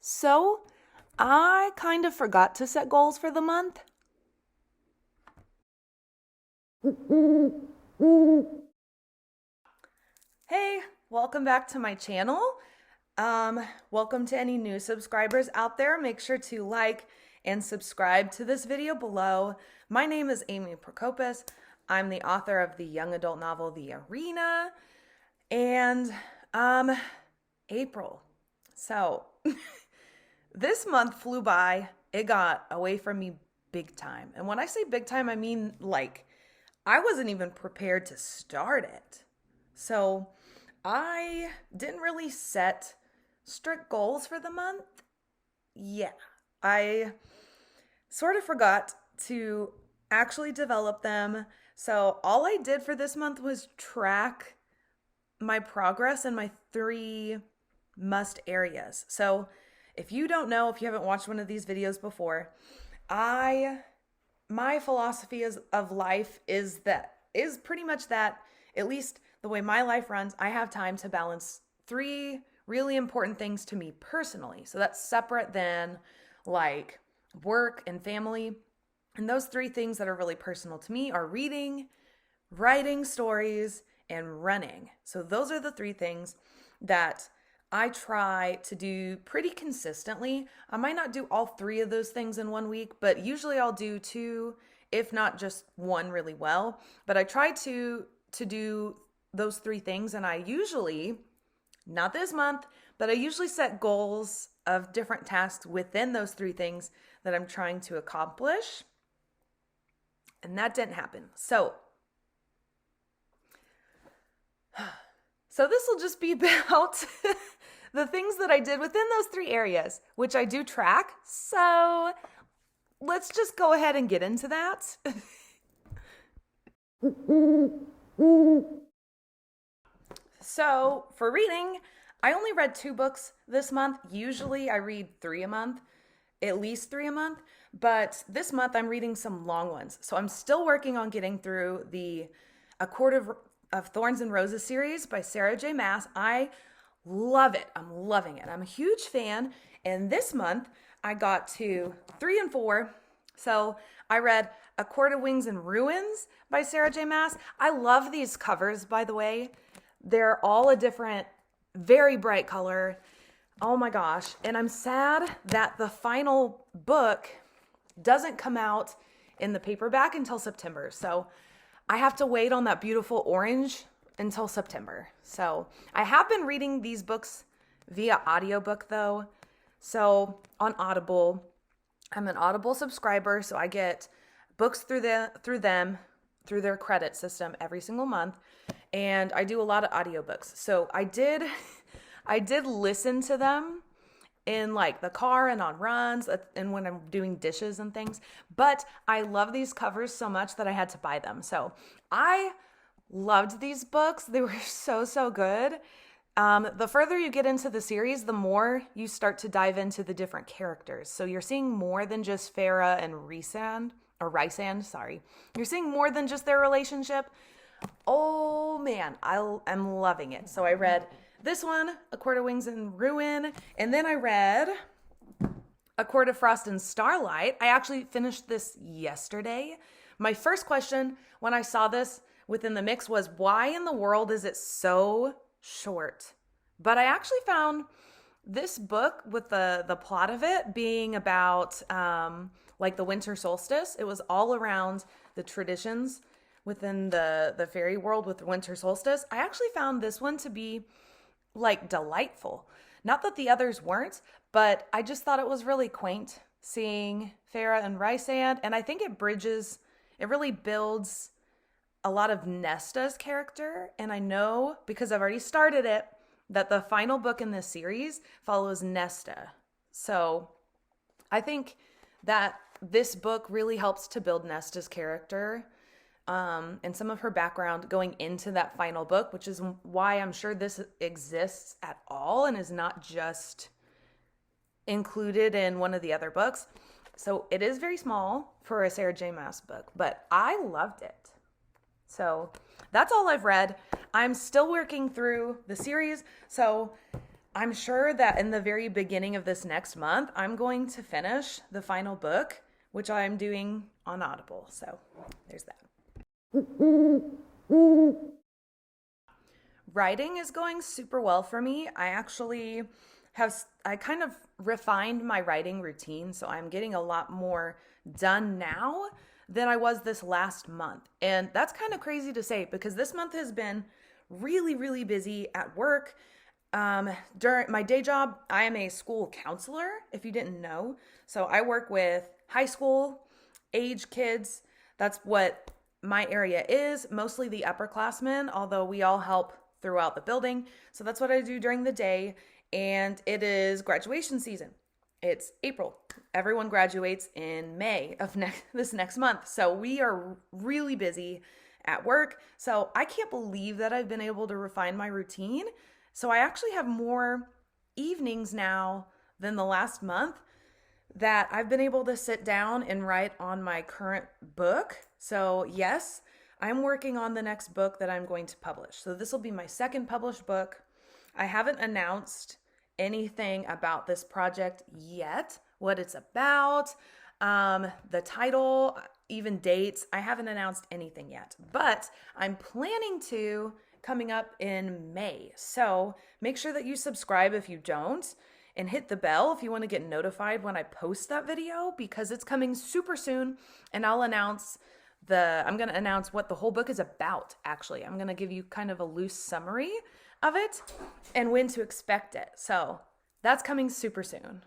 So, I kind of forgot to set goals for the month. Hey, welcome back to my channel. Welcome to any new subscribers out there. Make sure to like and subscribe to this video below. My name is Amy Prokopis. I'm the author of the young adult novel, The Arena, and April. So, this month flew by. It got away from me big time. And when I say big time, I mean like I wasn't even prepared to start it. So I didn't really set strict goals for the month. Yeah, I sort of forgot to actually develop them. So all I did for this month was track my progress in my 3 must areas. So if you don't know, if you haven't watched one of these videos before, my philosophy of life is pretty much that, at least the way my life runs, I have time to balance 3 really important things to me personally. So that's separate than like work and family. And those 3 things that are really personal to me are reading, writing stories, and running. So those are the 3 things that I try to do pretty consistently. I might not do all 3 of those things in one week, but usually I'll do 2, if not just 1 really well. But I try to do those 3 things, and I usually, not this month, but I usually set goals of different tasks within those 3 things that I'm trying to accomplish. And that didn't happen. So this will just be about the things that I did within those 3 areas, which I do track. So let's just go ahead and get into that. So for reading, I only read 2 books this month. Usually I read 3 a month, at least 3 a month. But this month I'm reading some long ones. So I'm still working on getting through A Court of Thorns and Roses series by Sarah J. Maas. I love it. I'm loving it. I'm a huge fan. And this month I got to 3 and 4. So I read A Court of Wings and Ruins by Sarah J. Maas. I love these covers, by the way. They're all a different, very bright color. Oh my gosh. And I'm sad that the final book doesn't come out in the paperback until September. So I have to wait on that beautiful orange until September. So I have been reading these books via audiobook though. So on Audible, I'm an Audible subscriber, so I get books through their credit system every single month. And I do a lot of audiobooks. So I did listen to them in like the car and on runs and when I'm doing dishes and things. But I love these covers so much that I had to buy them. So I loved these books. They were so good. The further you get into the series, the more you start to dive into the different characters. So you're seeing more than just Farah and Rysand, sorry. You're seeing more than just their relationship. Oh man, I'm loving it. So I read this one, A Court of Wings and Ruin, and then I read A Court of Frost and Starlight. I actually finished this yesterday. My first question when I saw this within the mix was, why in the world is it so short? But I actually found this book with the plot of it being about like the winter solstice. It was all around the traditions within the fairy world with the winter solstice. I actually found this one to be like delightful. Not that the others weren't, but I just thought it was really quaint seeing Farah and Rysand, and I think it really builds a lot of Nesta's character. And I know, because I've already started it, that the final book in this series follows Nesta. So I think that this book really helps to build Nesta's character and some of her background going into that final book, which is why I'm sure this exists at all and is not just included in one of the other books. So it is very small for a Sarah J. Maas book, but I loved it. So that's all I've read. I'm still working through the series. So I'm sure that in the very beginning of this next month, I'm going to finish the final book, which I'm doing on Audible. So there's that. Writing is going super well for me. I kind of refined my writing routine, so I'm getting a lot more done now than I was this last month. And that's kind of crazy to say because this month has been really, really busy at work. During my day job, I am a school counselor, if you didn't know. So I work with high school age kids. That's what my area is, mostly the upperclassmen, although we all help throughout the building. So that's what I do during the day. And it is graduation season. It's April. Everyone graduates in May of this next month. So we are really busy at work. So I can't believe that I've been able to refine my routine. So I actually have more evenings now than the last month that I've been able to sit down and write on my current book. So yes, I'm working on the next book that I'm going to publish. So this will be my second published book. I haven't announced anything about this project yet, what it's about, the title, even dates. I haven't announced anything yet, but I'm planning to coming up in May. So make sure that you subscribe if you don't and hit the bell if you want to get notified when I post that video because it's coming super soon and I'm going to announce what the whole book is about, actually. I'm going to give you kind of a loose summary of it and when to expect it. So that's coming super soon.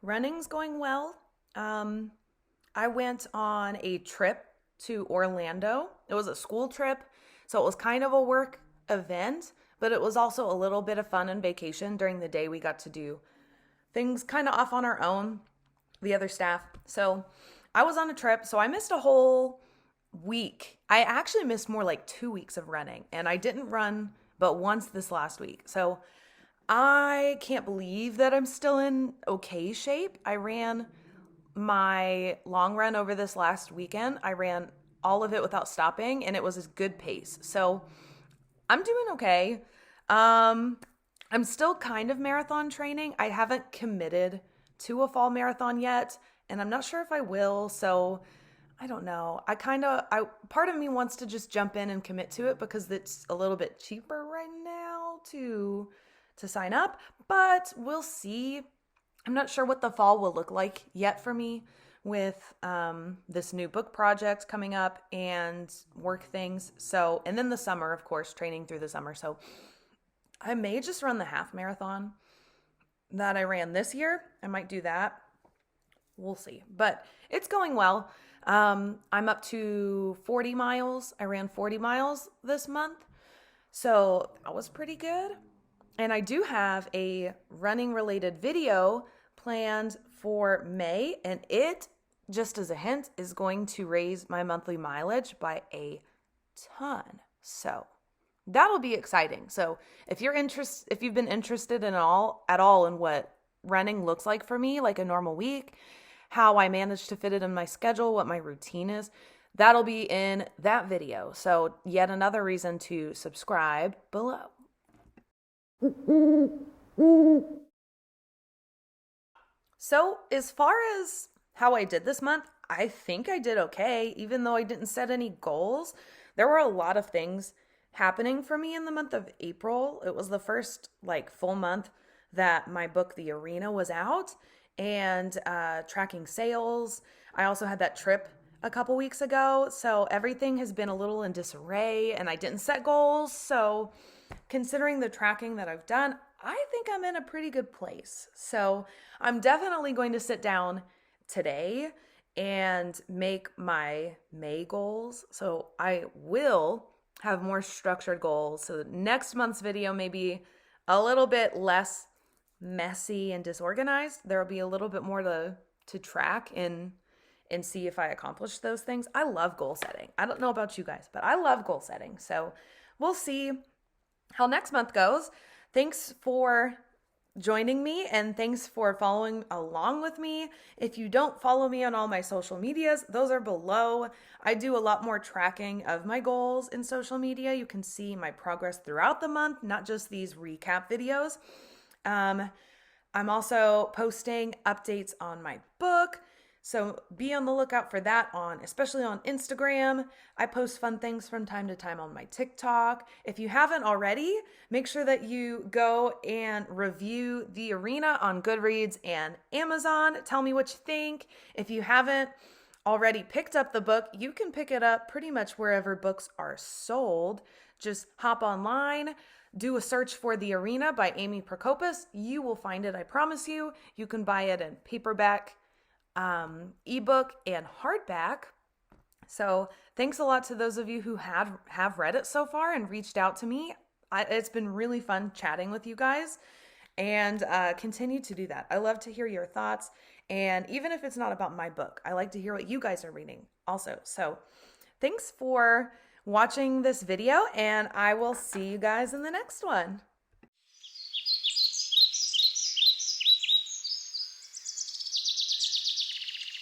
Running's going well. I went on a trip to Orlando. It was a school trip, so it was kind of a work event, but it was also a little bit of fun and vacation. During the day, we got to do things kind of off on our own, the other staff. So I was on a trip, so I missed a whole week. I actually missed more like 2 weeks of running, and I didn't run but once this last week. So I can't believe that I'm still in okay shape. I ran my long run over this last weekend. I ran all of it without stopping, and it was a good pace. So I'm doing okay. I'm still kind of marathon training. I haven't committed to a fall marathon yet, and I'm not sure if I will. So I don't know. Part of me wants to just jump in and commit to it because it's a little bit cheaper right now to sign up, but we'll see. I'm not sure what the fall will look like yet for me with this new book project coming up and work things. So, and then the summer, of course, training through the summer. So I may just run the half marathon that I ran this year. I might do that. We'll see, but it's going well. I'm up to 40 miles. I ran 40 miles this month. So that was pretty good. And I do have a running related video planned for May, and it, just as a hint, is going to raise my monthly mileage by a ton. So that'll be exciting. So if you've been interested at all in what running looks like for me, like a normal week, how I manage to fit it in my schedule, what my routine is, that'll be in that video. So yet another reason to subscribe below. So as far as how I did this month, I think I did okay, even though I didn't set any goals. There were a lot of things happening for me in the month of April. It was the first full month that my book, The Arena, was out and tracking sales. I also had that trip a couple weeks ago. So everything has been a little in disarray and I didn't set goals. So considering the tracking that I've done, I think I'm in a pretty good place. So I'm definitely going to sit down today and make my May goals. So I will have more structured goals. So next month's video may be a little bit less messy and disorganized. There will be a little bit more to track and see if I accomplish those things. I love goal setting. I don't know about you guys, but I love goal setting. So we'll see how next month goes. Thanks for joining me, and thanks for following along with me. If you don't follow me on all my social medias, those are below. I do a lot more tracking of my goals in social media. You can see my progress throughout the month, not just these recap videos. I'm also posting updates on my book. So be on the lookout for that especially on Instagram. I post fun things from time to time on my TikTok. If you haven't already, make sure that you go and review The Arena on Goodreads and Amazon. Tell me what you think. If you haven't already picked up the book, you can pick it up pretty much wherever books are sold. Just hop online, do a search for The Arena by Amy Prokopis. You will find it, I promise you. You can buy it in paperback, ebook, and hardback. So thanks a lot to those of you who have read it so far and reached out to me. It's been really fun chatting with you guys, and continue to do that. I love to hear your thoughts, and even if it's not about my book, I like to hear what you guys are reading also. So thanks for watching this video, and I will see you guys in the next one.